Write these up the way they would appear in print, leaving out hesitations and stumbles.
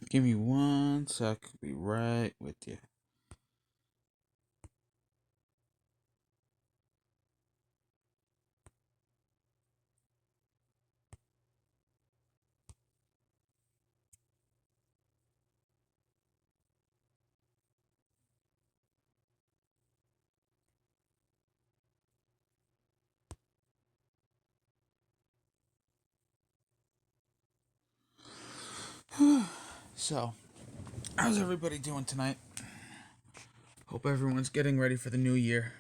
Give me 1 sec. Be right with you. So, how's everybody doing tonight? Hope everyone's getting ready for the new year.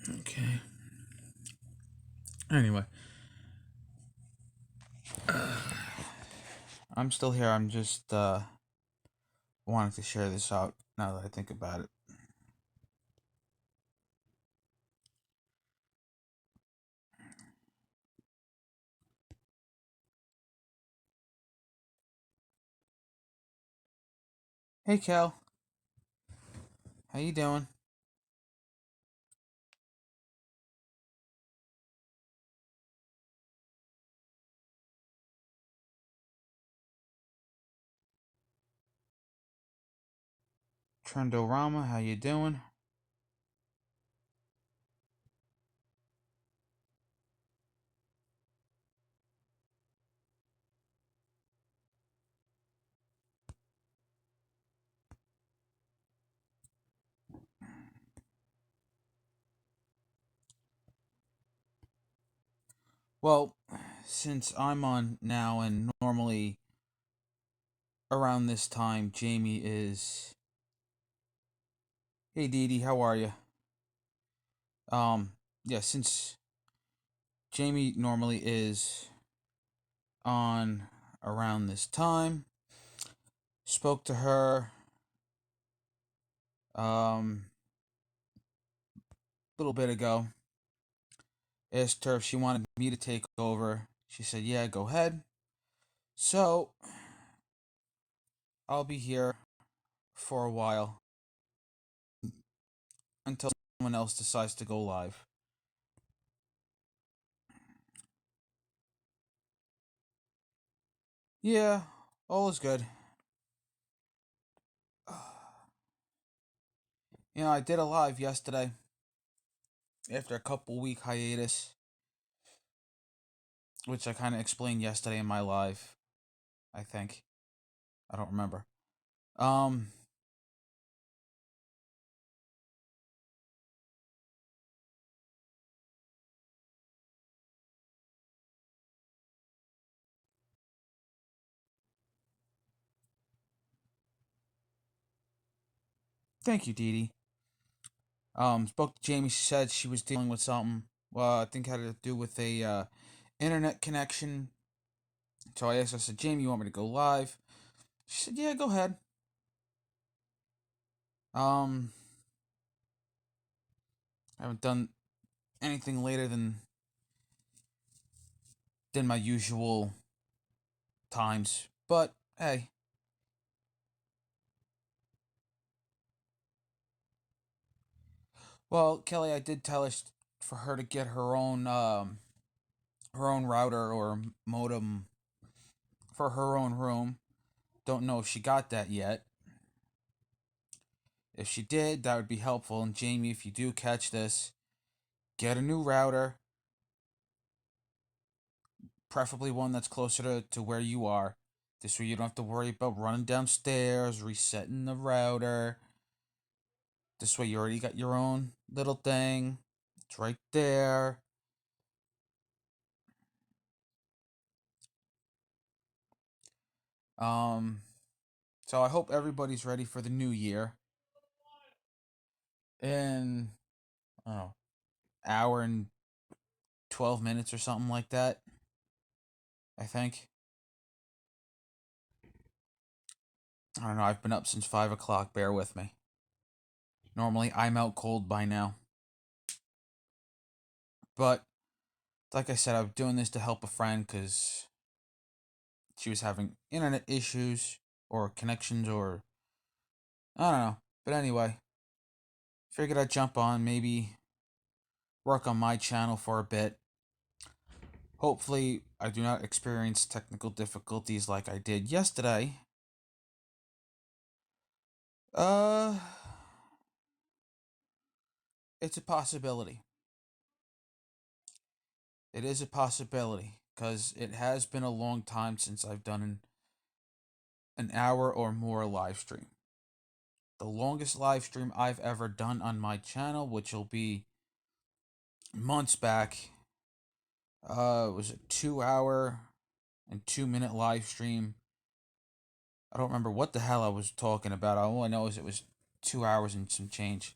Okay. Anyway, I'm still here. I'm just wanting to share this out now that I think about it. Hey, Cal. How you doing? Trendorama, how you doing? Well, since I'm on now and normally around this time, Jamie is. Hey, Dee Dee, how are you? Um, yeah, since Jamie normally is on around this time, spoke to her a little bit ago. Asked her if she wanted me to take over. She said, "Yeah, go ahead." So I'll be here for a while until someone else decides to go live. Yeah, all is good. I did a live yesterday after a couple week hiatus, which I kind of explained yesterday in my live. I think I don't remember. Um, Thank you, Dee Dee. Spoke to Jamie. She said she was dealing with something. Well, I think it had to do with a internet connection. So I asked her, I said, "Jamie, you want me to go live?" She said, "Yeah, go ahead." Um, I haven't done anything later than my usual times, but hey. Well, Kelly, I did tell her for her to get her own router or modem for her own room. Don't know if she got that yet. If she did, that would be helpful. And Jamie, if you do catch this, get a new router, preferably one that's closer to where you are. This way you don't have to worry about running downstairs, resetting the router. This way you already got your own little thing. It's right there. Um, so I hope everybody's ready for the new year. In, I don't know, hour and 12 minutes or something like that, I think. I don't know, I've been up since 5 o'clock, bear with me. Normally I'm out cold by now. But like I said, I'm doing this to help a friend because she was having internet issues or connections or I don't know. But anyway, figured I'd jump on, maybe work on my channel for a bit. Hopefully, I do not experience technical difficulties like I did yesterday. Uh, it's a possibility. It is a possibility because it has been a long time since I've done an hour or more live stream. The longest live stream I've ever done on my channel, which will be months back, was a 2 hour and 2 minute live stream. I don't remember what the hell I was talking about. All I know is it was 2 hours and some change.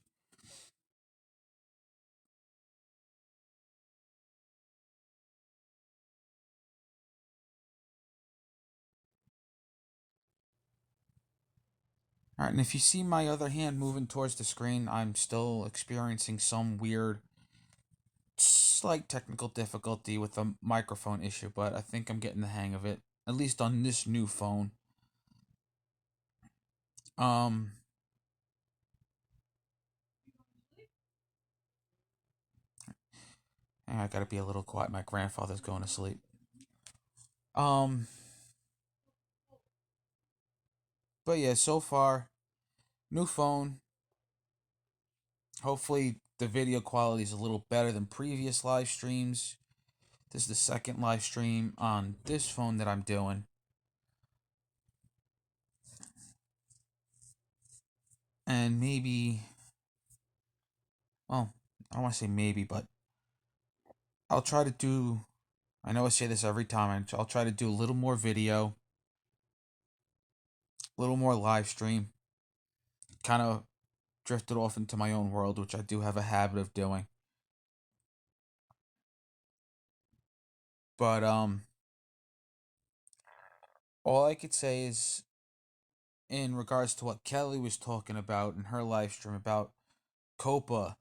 Alright, and if you see my other hand moving towards the screen, I'm still experiencing some weird, slight technical difficulty with the microphone issue, but I think I'm getting the hang of it, at least on this new phone. Um, I gotta be a little quiet. My grandfather's going to sleep. Um, but yeah, so far, new phone. Hopefully, the video quality is a little better than previous live streams. This is the second live stream on this phone that I'm doing. And maybe, well, I don't want to say maybe, but I'll try to do, I know I say this every time, I'll try to do a little more video, a little more live stream. Kind of drifted off into my own world, which I do have a habit of doing. But, all I could say is, in regards to what Kelly was talking about in her live stream about Copa,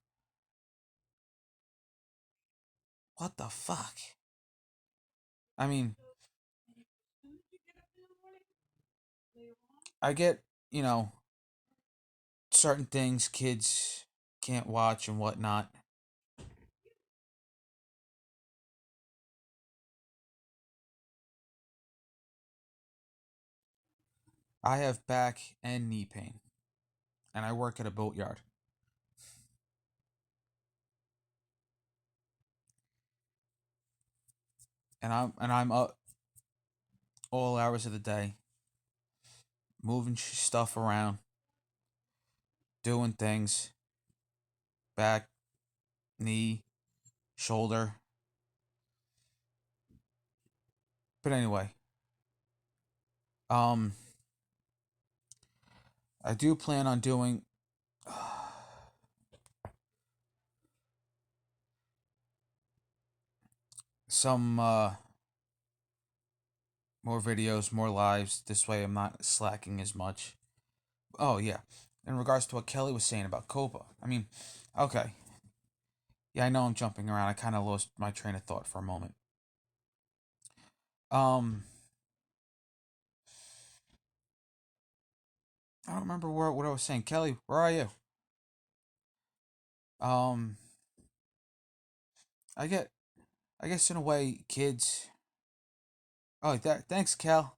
what the fuck? I mean, I get, you know, certain things kids can't watch and whatnot. I have back and knee pain, and I work at a boatyard. And I'm up all hours of the day, moving stuff around, doing things, back, knee, shoulder. But anyway, um, I do plan on doing some more videos, more lives. This way, I'm not slacking as much. Oh yeah, in regards to what Kelly was saying about Copa, I mean, okay, yeah, I know I'm jumping around. I kind of lost my train of thought for a moment. Um, I don't remember what I was saying. Kelly, where are you? Um, I get, I guess in a way, kids. Oh, thanks, Cal.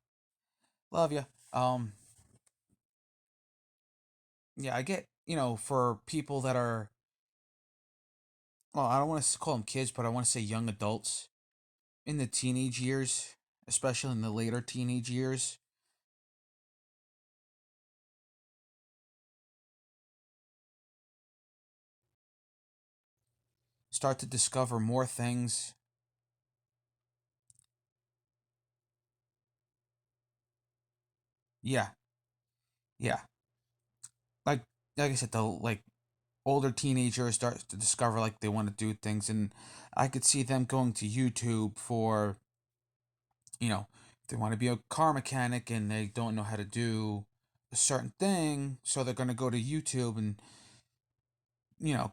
Love you. Yeah, I get, for people that are, well, I don't want to call them kids, but I want to say young adults in the teenage years, especially in the later teenage years, start to discover more things. Yeah, yeah. Like, like I said, the like older teenagers start to discover like they want to do things, and I could see them going to YouTube for, they want to be a car mechanic and they don't know how to do a certain thing, so they're going to go to YouTube and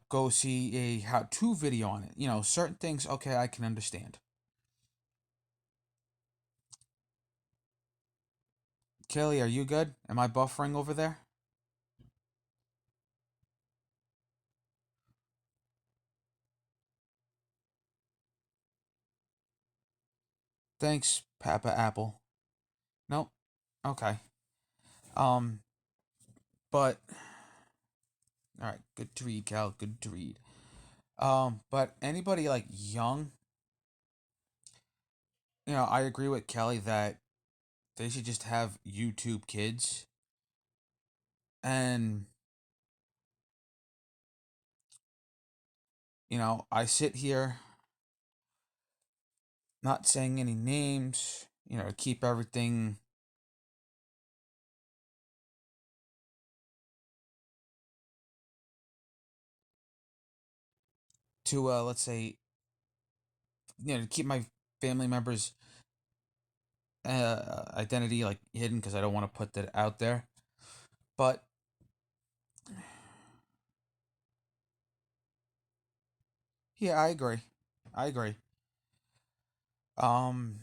go see a how-to video on it. Certain things, okay, I can understand. Kelly, are you good? Am I buffering over there? Thanks, Papa Apple. Nope. Okay. Um, but all right, good to read, Cal. Good to read. But anybody like young, I agree with Kelly that they should just have YouTube Kids. And I sit here not saying any names, to keep everything to let's say, to keep my family members identity like hidden because I don't want to put that out there. But yeah, I agree. I agree. Um,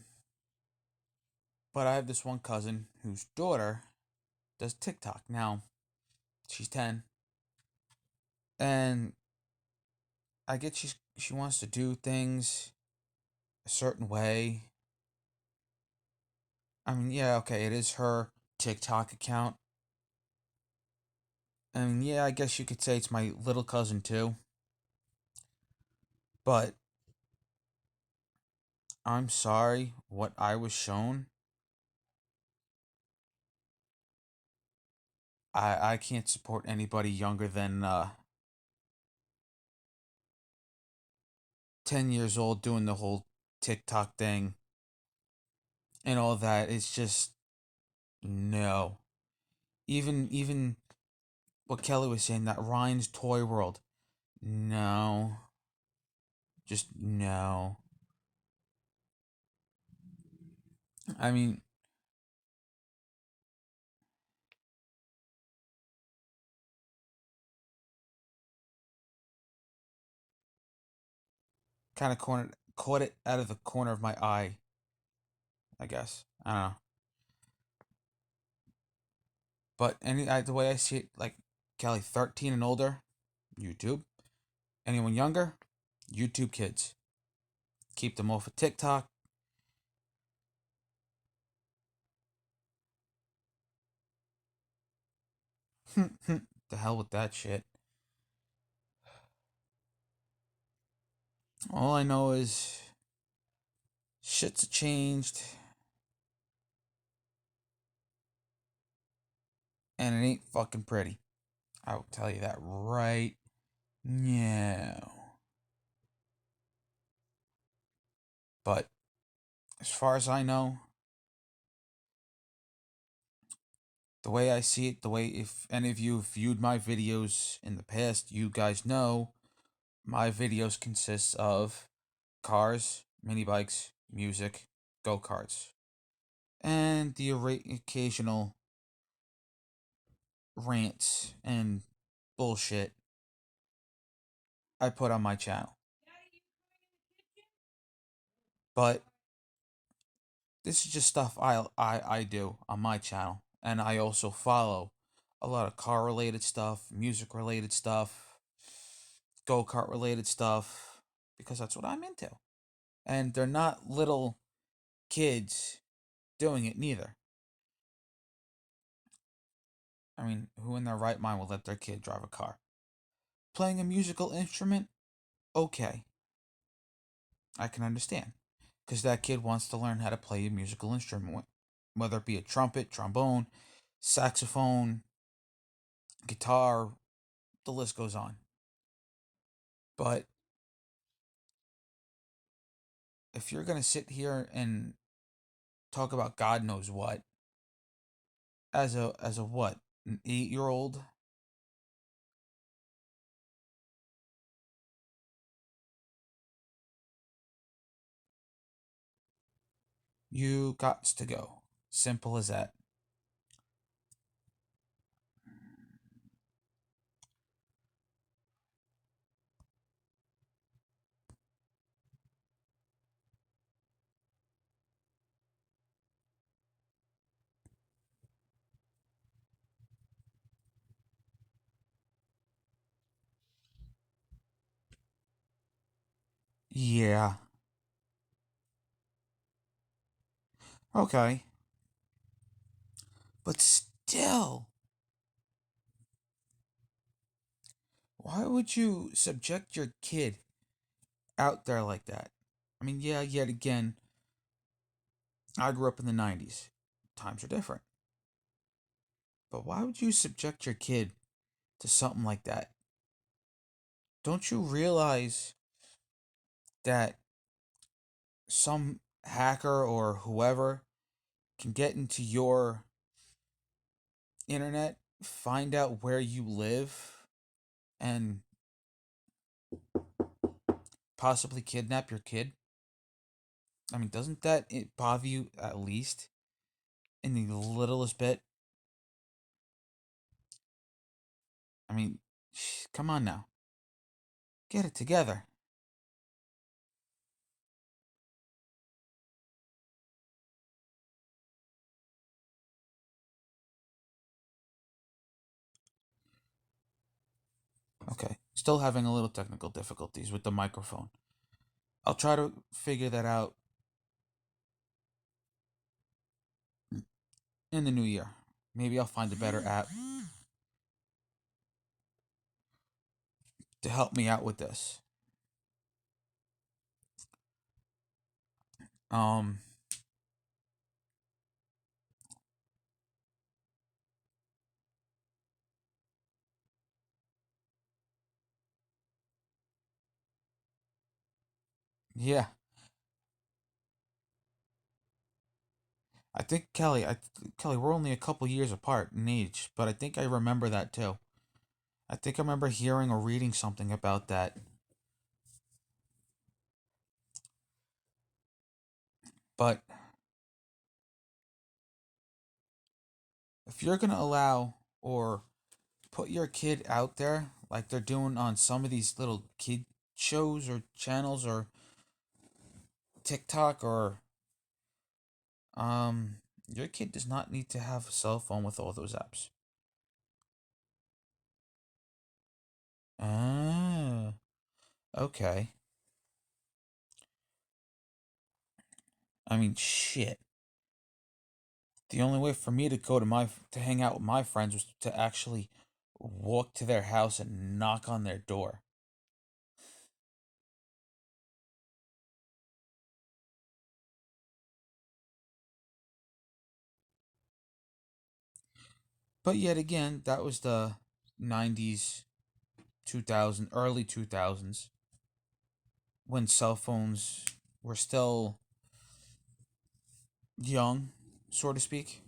but I have this one cousin whose daughter does TikTok. Now, she's 10, and I get she wants to do things a certain way. I mean, yeah, okay, it is her TikTok account. And yeah, I guess you could say it's my little cousin too. But I'm sorry, what I was shown, I can't support anybody younger than 10 years old doing the whole TikTok thing and all that. It's just no. Even what Kelly was saying, that Ryan's Toy World. No. Just no. I mean, kind of caught it out of the corner of my eye, I guess. I don't know. But the way I see it, like Kelly, 13 and older, YouTube. Anyone younger, YouTube Kids. Keep them off of TikTok. The hell with that shit. All I know is shit's changed, and it ain't fucking pretty. I will tell you that right now. But as far as I know, the way I see it, the way if any of you have viewed my videos in the past, you guys know my videos consist of cars, mini bikes, music, go karts, and the occasional rants and bullshit I put on my channel. But this is just stuff I do on my channel, and I also follow a lot of car related stuff, music related stuff, go kart related stuff, because that's what I'm into. And they're not little kids doing it neither. I mean, who in their right mind will let their kid drive a car? Playing a musical instrument? Okay, I can understand. Because that kid wants to learn how to play a musical instrument, whether it be a trumpet, trombone, saxophone, guitar, the list goes on. But if you're going to sit here and talk about God knows what, as a what? An 8-year old? You got to go. Simple as that. Yeah. Okay. But still, why would you subject your kid out there like that? I mean, yeah, yet again, I grew up in the 90s. Times are different. But why would you subject your kid to something like that? Don't you realize that some hacker or whoever can get into your internet, find out where you live, and possibly kidnap your kid? I mean, doesn't that bother you at least in the littlest bit? I mean, come on now. Get it together. Okay. Still having a little technical difficulties with the microphone. I'll try to figure that out in the new year. Maybe I'll find a better app to help me out with this. Um, yeah. I think Kelly, we're only a couple years apart in age, but I think I remember that too. I think I remember hearing or reading something about that. But if you're gonna allow or put your kid out there like they're doing on some of these little kid shows or channels or TikTok or your kid does not need to have a cell phone with all those apps. Ah, okay. I mean, shit. The only way for me to go to hang out with my friends was to actually walk to their house and knock on their door. But yet again, that was the 90s, 2000, early 2000s when cell phones were still young, so to speak.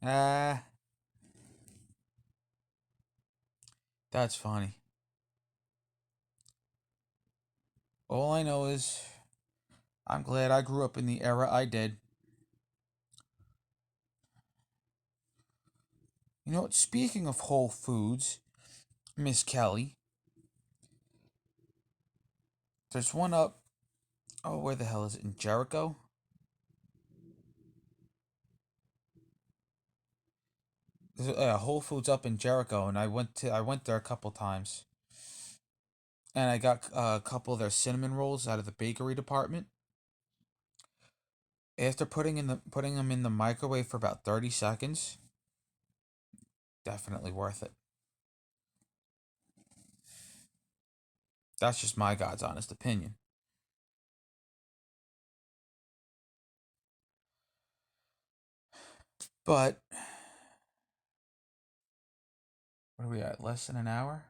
Ah, that's funny. All I know is I'm glad I grew up in the era I did. You know what? Speaking of Whole Foods, Miss Kelly, there's one up. Oh, where the hell is it? In Jericho? There's a Whole Foods up in Jericho, and I went there a couple times, and I got a couple of their cinnamon rolls out of the bakery department. After putting them in the microwave for about 30 seconds, definitely worth it. That's just my God's honest opinion. But what are we at? Less than an hour?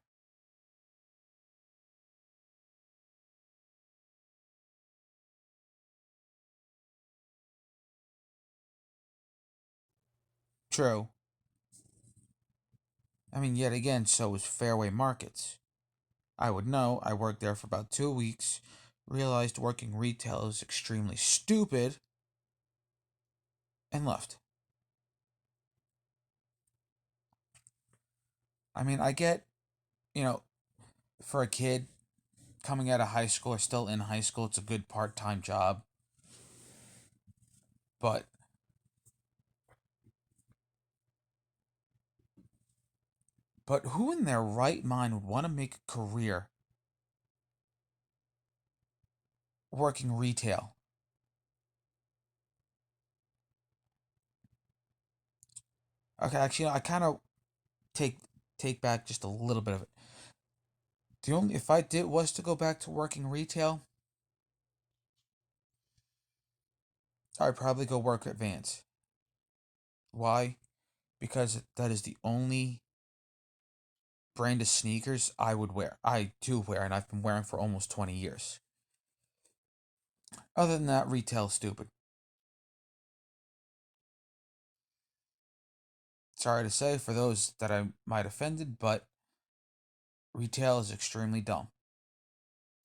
True. I mean, yet again, so is Fairway Markets. I would know. I worked there for about 2 weeks, realized working retail is extremely stupid, and left. I mean, I get, you know, for a kid coming out of high school or still in high school, it's a good part time job. But who in their right mind would want to make a career working retail. Okay, actually, I kind of take take back just a little bit of it. The only if I did was to go back to working retail, I'd probably go work at Vans. Why? Because that is the only brand of sneakers I would wear. I do wear, and I've been wearing for almost 20 years. Other than that, retail's stupid. Sorry to say for those that I might offended, but retail is extremely dumb.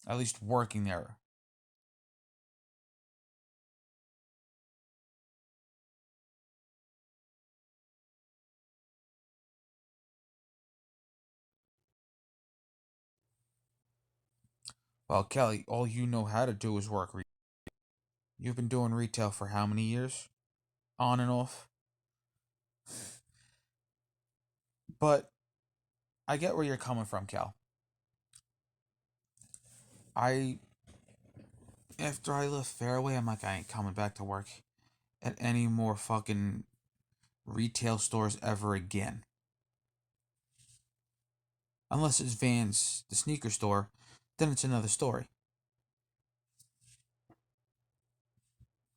At least working there. Well, Kelly, all you know how to do is work. You've been doing retail for how many years? On and off. But I get where you're coming from, Cal. I After I left Fairway, I'm like, I ain't coming back to work at any more fucking retail stores ever again. Unless it's Vans, the sneaker store, then it's another story.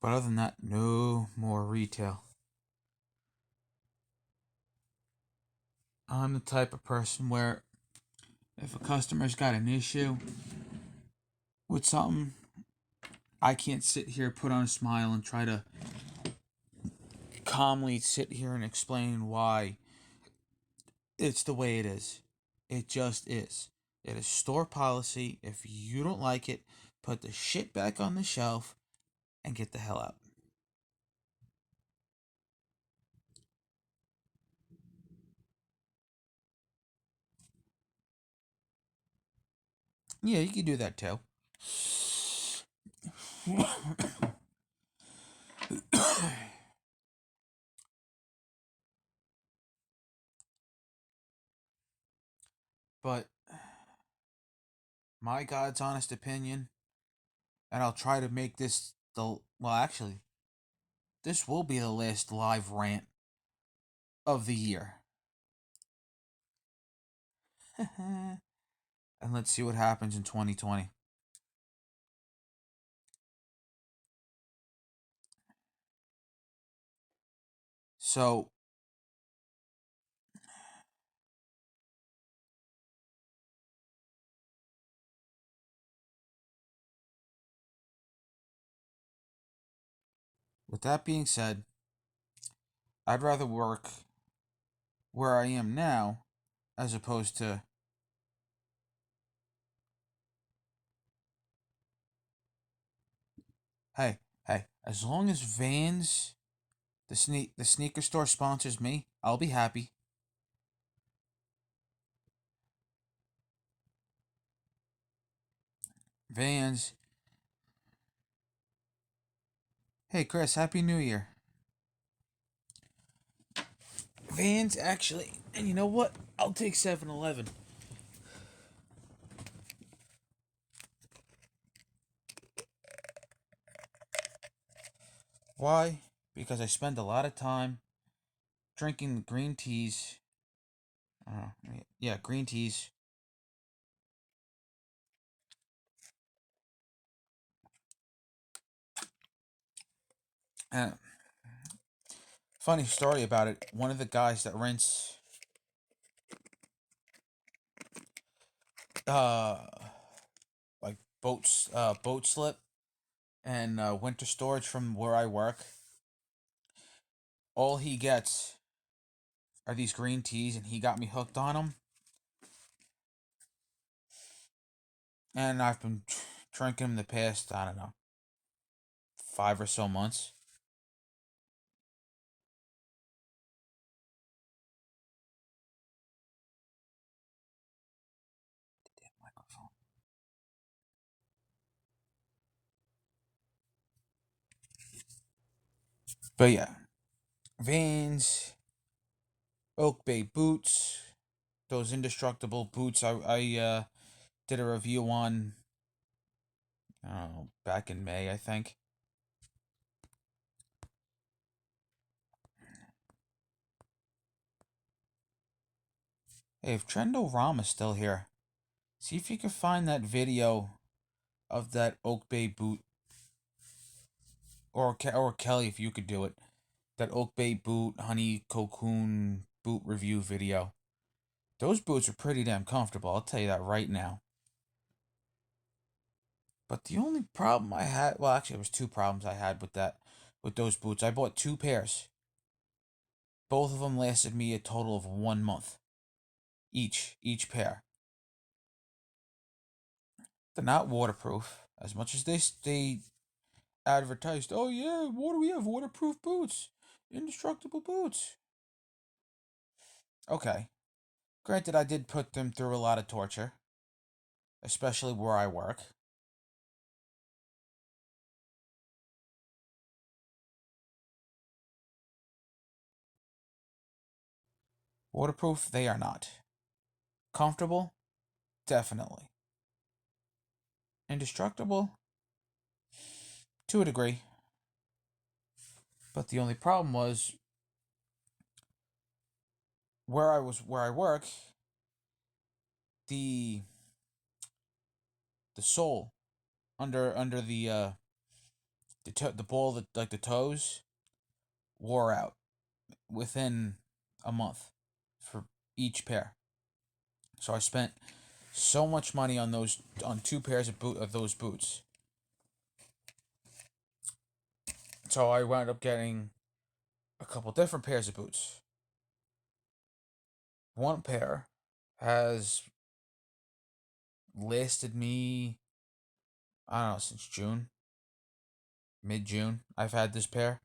But other than that, no more retail. I'm the type of person where if a customer's got an issue with something, I can't sit here, put on a smile, and try to calmly sit here and explain why it's the way it is. It just is. It is store policy. If you don't like it, put the shit back on the shelf and get the hell out. Yeah, you can do that too. But my God's honest opinion, and I'll try to make this the well, actually, this will be the last live rant of the year. And let's see what happens in 2020. So, with that being said, I'd rather work where I am now as opposed to hey, hey, as long as Vans the sneaker store sponsors me, I'll be happy. Vans. Hey Chris, happy New Year. Vans actually, and you know what? I'll take 7-Eleven. Why? Because I spend a lot of time drinking green teas. Yeah, green teas. And funny story about it. One of the guys that rents uh like boat slip and winter storage from where I work, all he gets are these green teas, and he got me hooked on them. And I've been drinking them the past, I don't know, 5 or so months. Microphone. But yeah, Vans, Oak Bay boots, those indestructible boots. I did a review on I don't know, back in May, I think. Hey, if Trendorama's still here, see if you can find that video of that Oak Bay boot, or Kelly, if you could do it. That Oak Bay boot, honey cocoon boot review video. Those boots are pretty damn comfortable, I'll tell you that right now. But the only problem I had, well, actually, there was two problems I had with those boots. I bought two pairs. Both of them lasted me a total of 1 month each pair. They're not waterproof as much as they advertised. Oh yeah, we have waterproof boots, indestructible boots. Okay, granted, I did put them through a lot of torture, especially where I work. Waterproof, they are not. Comfortable, definitely. Indestructible, to a degree. But the only problem was where I work, the sole under the ball, that like the toes, wore out within a month for each pair. So I spent so much money on two pairs of those boots. So I wound up getting a couple different pairs of boots. One pair has lasted me, I don't know, since June, mid June. I've had this pair.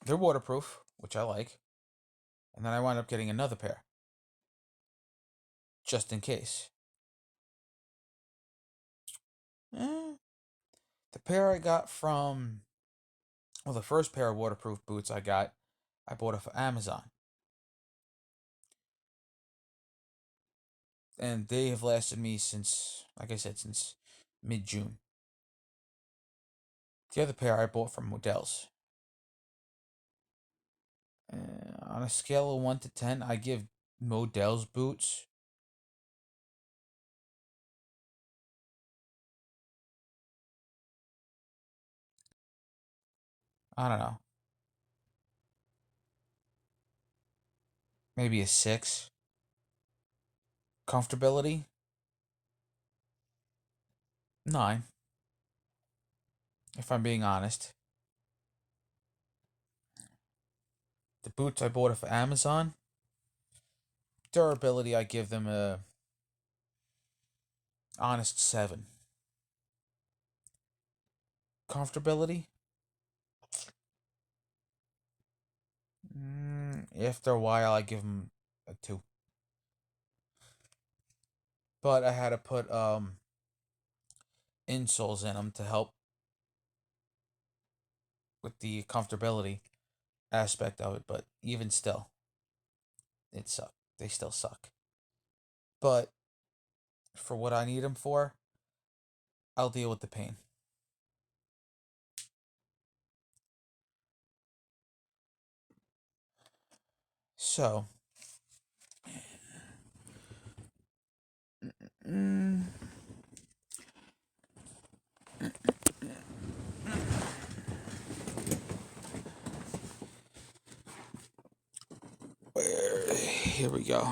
They're waterproof, which I like. And then I wound up getting another pair, just in case. Eh, the pair I got from, well, the first pair of waterproof boots I bought it for Amazon. And they have lasted me since, like I said, since mid June. The other pair I bought from Modell's. On a scale of 1 to 10, I give Modell's boots, I don't know, maybe a 6. Comfortability, 9, if I'm being honest. The boots I bought off Amazon, durability, I give them a honest 7. Comfortability, after a while, I give them a 2. But I had to put insoles in them to help with the comfortability aspect of it. But even still, it sucked. They still suck. But for what I need them for, I'll deal with the pain. So, mm, here we go.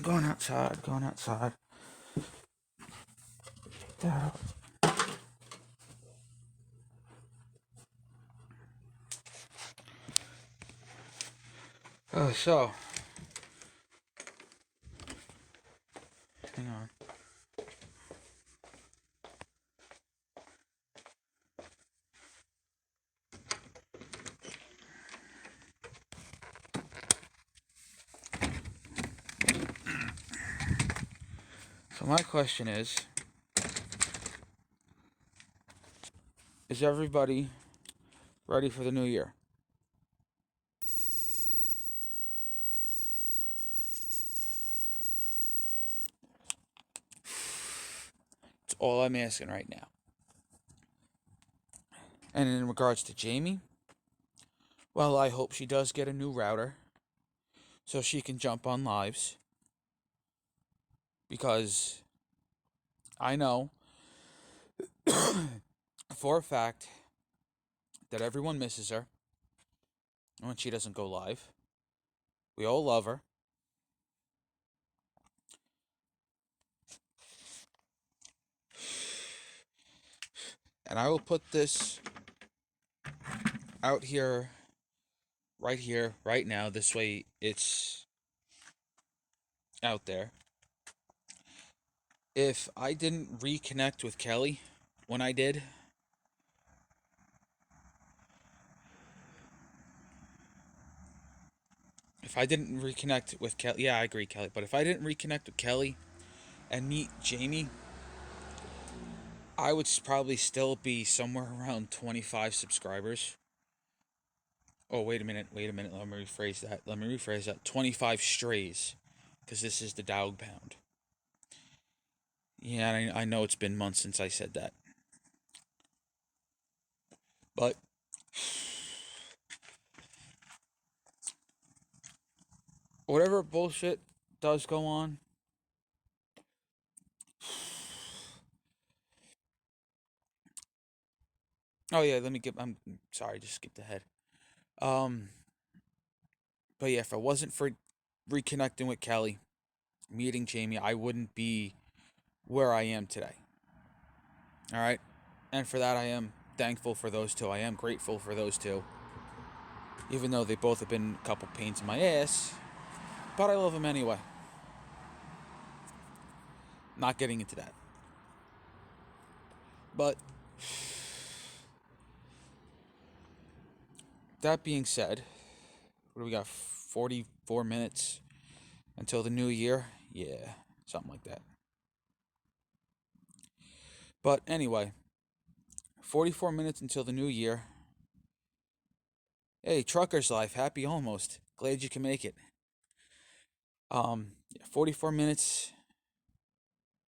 Going outside, going outside. So, hang on. So my question is everybody ready for the new year? all I'm asking right now. And in regards to Jamie, well, I hope she does get a new router so she can jump on lives. Because I know for a fact that everyone misses her when she doesn't go live. We all love her. And I will put this out here, right now. This way it's out there. If I didn't reconnect with Kelly when I did, if I didn't reconnect with Kelly, yeah, I agree, Kelly. But if I didn't reconnect with Kelly and meet Jamie, I would probably still be somewhere around 25 subscribers. Oh, wait a minute. Let me rephrase that. 25 strays. Because this is the dog pound. Yeah, I know it's been months since I said that. But whatever bullshit does go on, oh yeah, I'm sorry, just skipped ahead. Um, but yeah, if it wasn't for reconnecting with Kelly, meeting Jamie, I wouldn't be where I am today. All right, and for that, I am thankful for those two. I am grateful for those two, even though they both have been a couple pains in my ass. But I love them anyway. Not getting into that. But that being said, what do we got? 44 minutes until the new year? Yeah, something like that. But anyway, 44 minutes until the new year. Hey, trucker's life, happy almost. Glad you can make it. 44 minutes,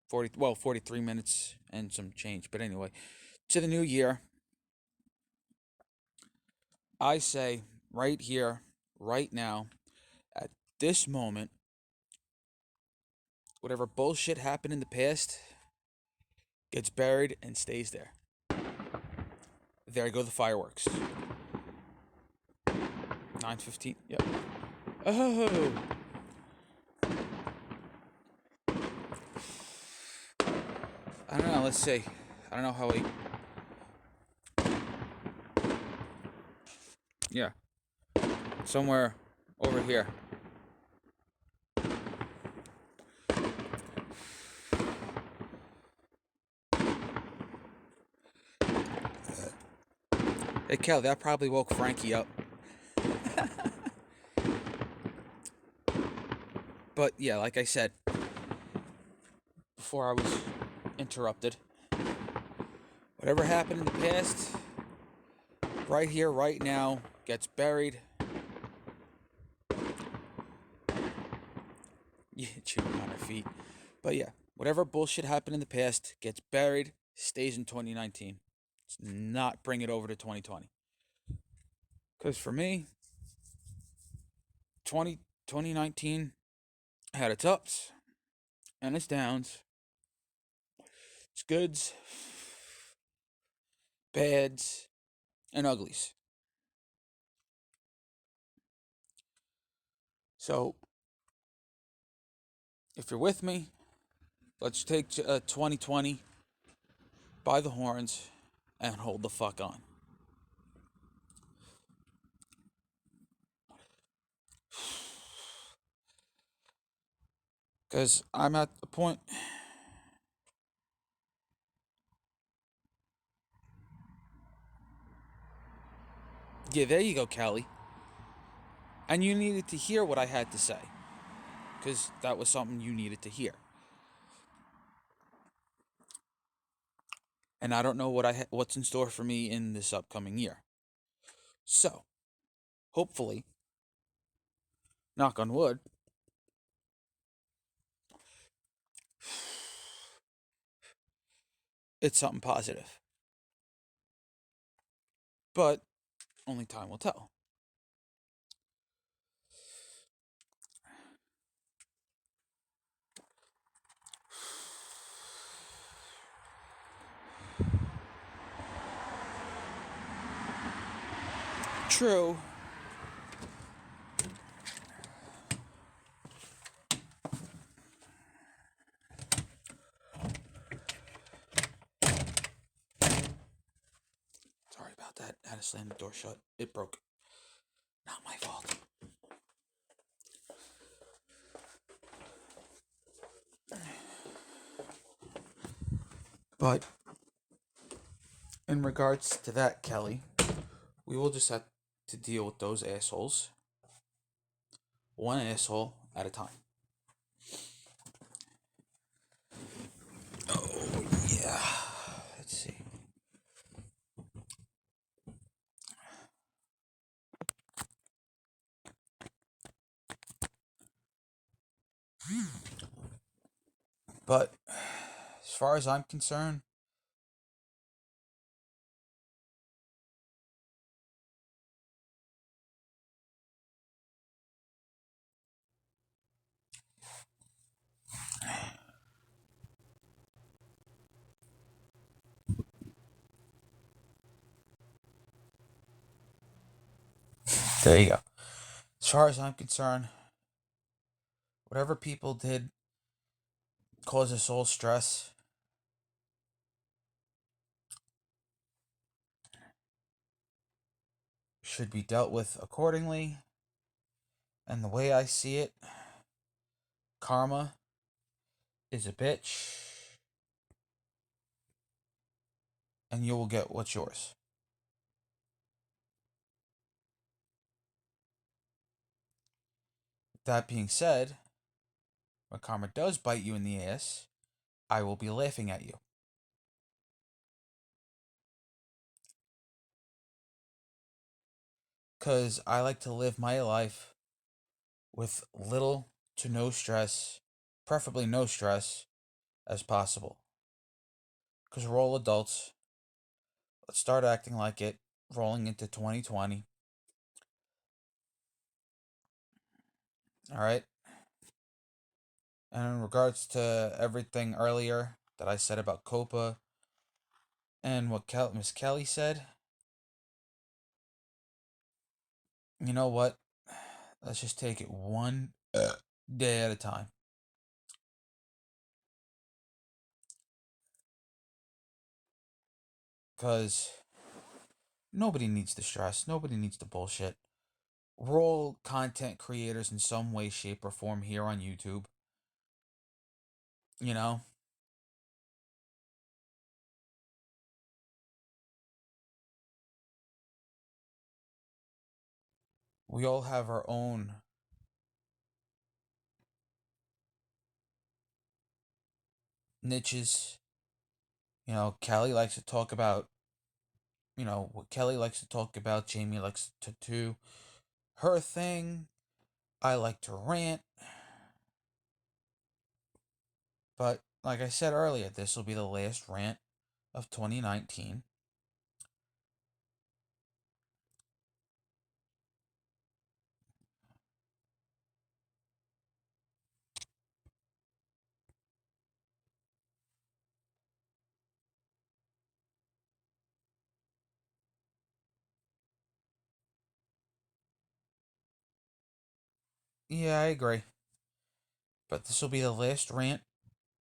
43 minutes and some change. But anyway, to the new year, I say right here, right now, at this moment, whatever bullshit happened in the past gets buried and stays there. There go the fireworks. 9:15. Yep. Oh. I don't know. Let's see. I don't know how we. Yeah. Somewhere over here. Hey, Kel, that probably woke Frankie up. But yeah, like I said before I was interrupted, whatever happened in the past, right here, right now, gets buried. Yeah, chewing on her feet. But yeah, whatever bullshit happened in the past gets buried, stays in 2019. Let's not bring it over to 2020. Because for me, 2019 had its ups and its downs, its goods, bads, and uglies. So, if you're with me, let's take 2020 by the horns and hold the fuck on. Because I'm at the point. Yeah, there you go, Callie. And you needed to hear what I had to say. Because that was something you needed to hear. And I don't know what's in store for me in this upcoming year. So, hopefully, knock on wood, it's something positive. But only time will tell. True. Sorry about that. I had to slam the door shut. It broke. Not my fault. But in regards to that, Kelly, we will just have to deal with those assholes, one asshole at a time. Oh, yeah. Let's see. But as far as I'm concerned, there you go. As far as I'm concerned, whatever people did cause us all stress, should be dealt with accordingly. And the way I see it, karma is a bitch, and you will get what's yours. That being said, when karma does bite you in the ass, I will be laughing at you. Because I like to live my life with little to no stress, preferably no stress, as possible. Because we're all adults. Let's start acting like it, rolling into 2020. Alright? And in regards to everything earlier that I said about Copa and what Miss Kelly said, you know what? Let's just take it one day at a time. Because nobody needs the stress. Nobody needs the bullshit. We're all content creators in some way, shape, or form here on YouTube. You know? We all have our own niches. You know, Kelly likes to talk about, what Kelly likes to talk about. Jamie likes to do her thing. I like to rant. But like I said earlier, this will be the last rant of 2019. Yeah, I agree. But this will be the last rant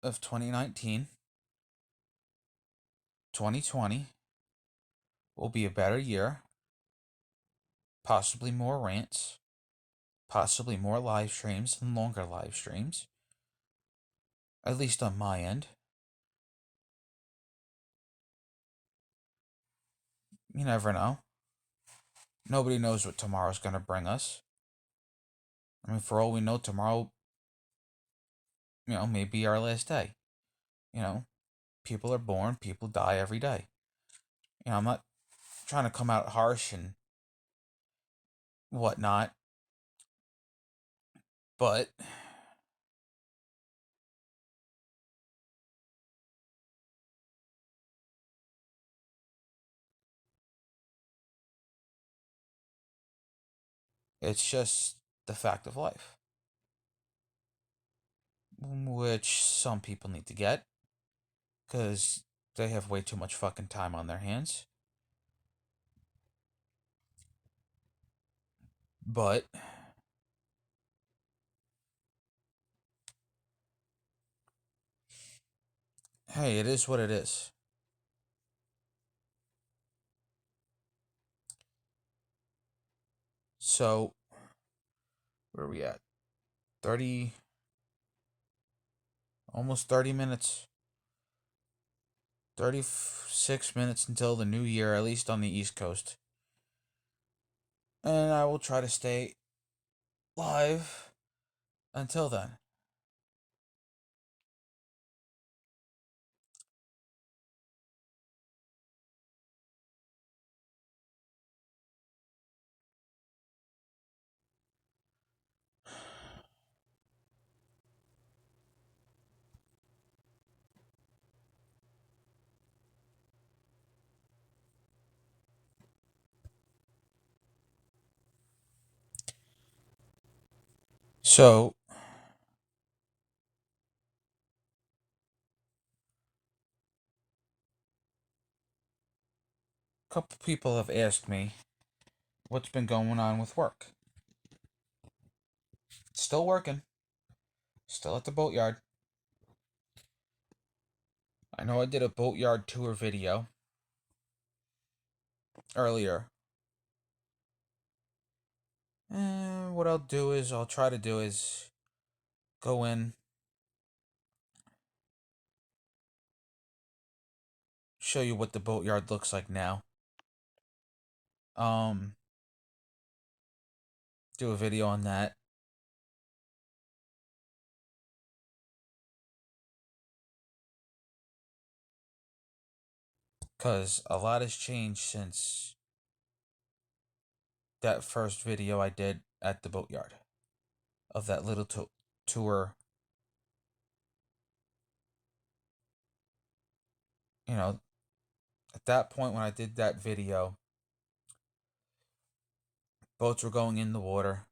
of 2019. 2020 will be a better year. Possibly more rants. Possibly more live streams and longer live streams. At least on my end. You never know. Nobody knows what tomorrow's going to bring us. I mean, for all we know, tomorrow, may be our last day. People are born, people die every day. I'm not trying to come out harsh and whatnot, but It's just the fact of life, which some people need to get because they have way too much fucking time on their hands. But hey, it is what it is. So, where are we at? 30, almost 30 minutes. 36 minutes until the new year, at least on the East Coast. And I will try to stay live until then. So, a couple people have asked me what's been going on with work. Still working. Still at the boatyard. I know I did a boatyard tour video earlier. And what I'll try to do is go in, show you what the boatyard looks like now. Um, do a video on that. Because a lot has changed since that first video I did at the boatyard of that little tour. You know, at that point when I did that video, boats were going in the water.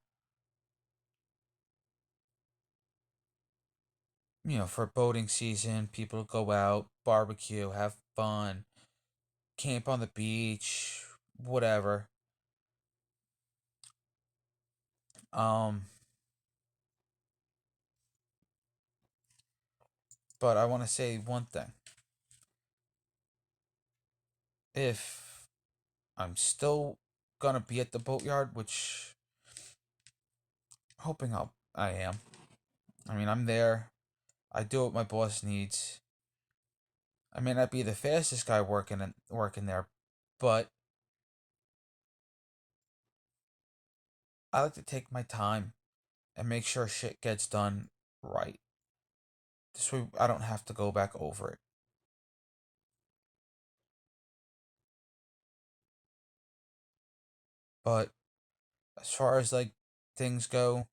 You know, for boating season, people go out, barbecue, have fun, camp on the beach, whatever. Um, but I want to say one thing. If I'm still gonna be at the boatyard, which hoping I am. I mean, I'm there. I do what my boss needs. I may not be the fastest guy working there, but I like to take my time and make sure shit gets done right. This way I don't have to go back over it. But as far as like things go,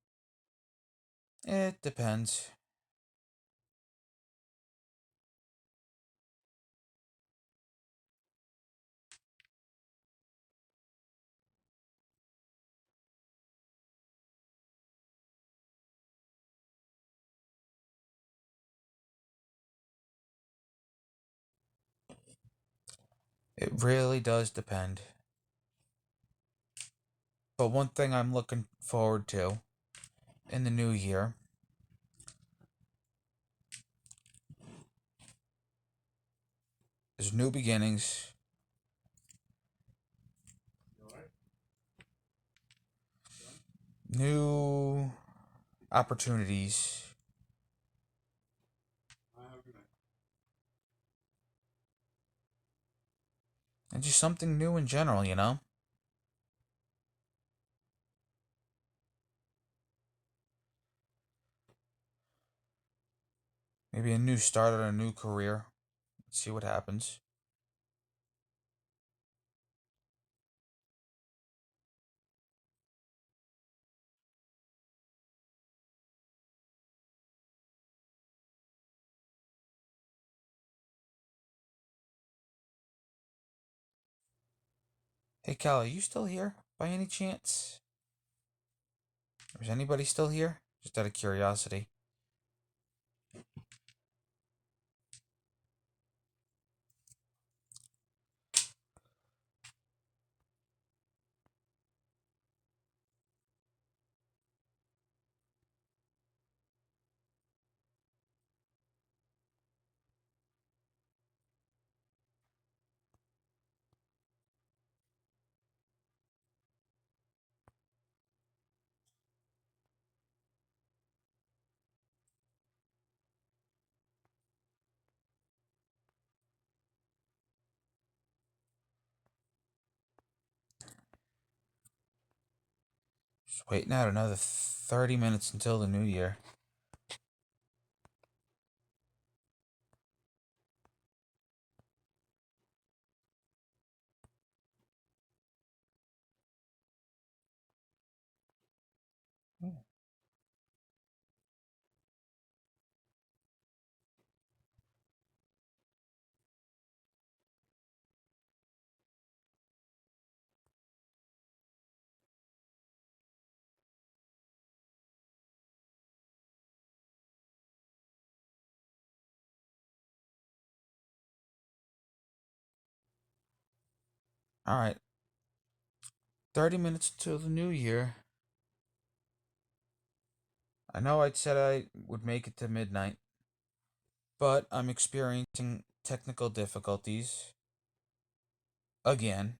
it depends. It really does depend. But one thing I'm looking forward to in the new year is new beginnings, new opportunities, and just something new in general, you know? Maybe a new start on a new career. See what happens. Hey, Cal, are you still here by any chance? Is anybody still here? Just out of curiosity. Just waiting out another 30 minutes until the new year. Alright. 30 minutes till the new year. I know I said I would make it to midnight, but I'm experiencing technical difficulties again.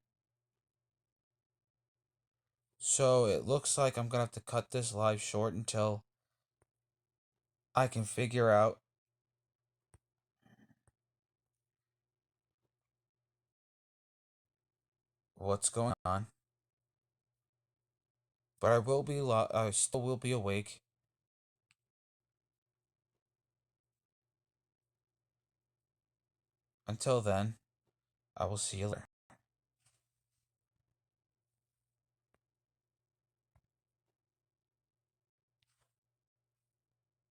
So it looks like I'm gonna have to cut this live short until I can figure out what's going on. But I still will be awake. Until then, I will see you later.